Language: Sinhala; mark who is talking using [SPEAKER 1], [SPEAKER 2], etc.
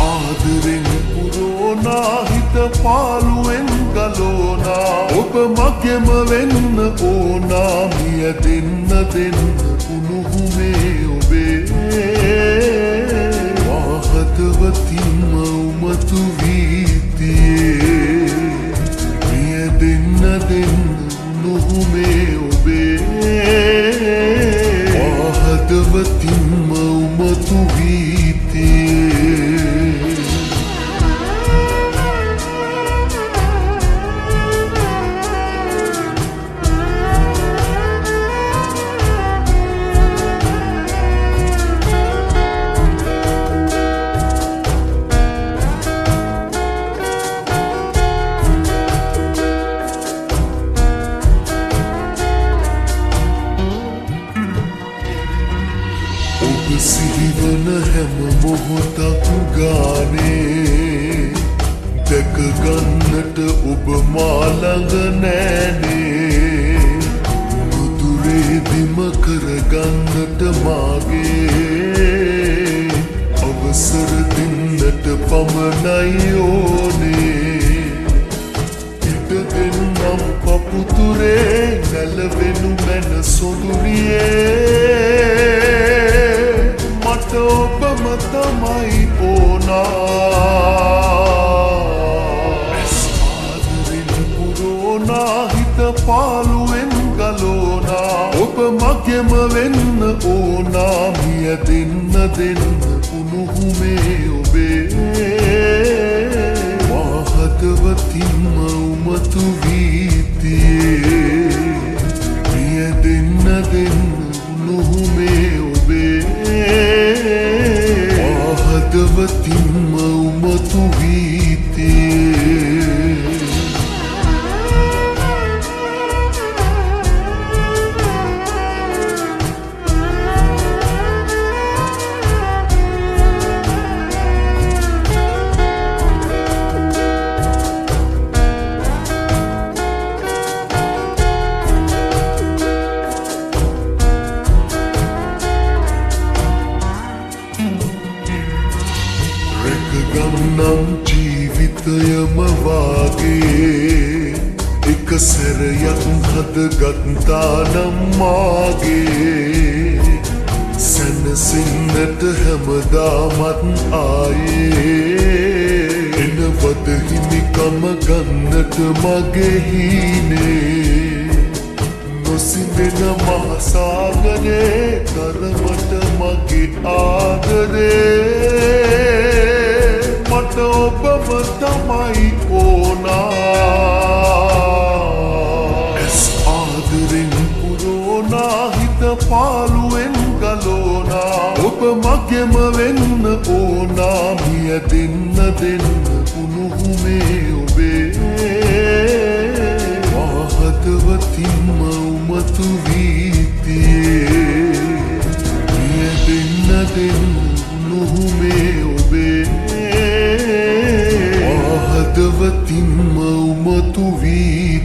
[SPEAKER 1] ආදරෙන් පුරෝනා හිත පාළුවෙන් ගලෝනා ඔබ මගෙම වෙන්න ඕනා මිය දෙන්න උණුහුමේ ඔබේ වාහතවතින්ම උමතු වීතියේ මිය දෙන්න උණුහුමේ ඔබේ වාහතවතින්ම උමතු වීතියේ සිහිවන හැම මොහොතක් ගානේ දැක ගන්නට ඔබ මා ළඟ නෑනේ නුදුරේ දිම කරගන්නට මාගේ අවසර දෙන්නට පමණයි ඕනේ ඉට දෙන්නම් පපුතුරේ නැලවෙනු මැන සොඳුරියේ මට ඔබම තමයි ඕනා ඇස් ආදරෙන් පුරෝනා හිත පාළුවෙන් ගලෝනා ඔබ මගෙම වෙන්න ඕනා මිය දෙන්න උණුහුමේ ඔබේ වාහතවතින්ම උමතු වීතියේ මිය දෙන්න උණුහුමේ ඔබේ වාහතවතින්ම උමතු වීතියේ ගන්නම් ජීවිතයම වාගේ එක සැරයක් හදගත්තානම් මාගේ සැනසෙන්නට හැමදාමත් ආයේ එනවද හිමිකම ගන්නට මගේ හීනේ නොසිඳෙන මහසාගරේ තරමට මගේ ආදරේ මට ඔබම තමයි ඕනා ඇස් ආදරෙන් පුරෝනා හිත පාළුවෙන් ගලෝනා ඔබ මගෙම වෙන්න ඕනා මිය දෙන්න උණුහුමේ ඔබේ වාහතවතින්ම උමතු වීතියේ මිය දෙන්න උණුහුමේ ඔබේ වාහතවතින්ම උමතු වී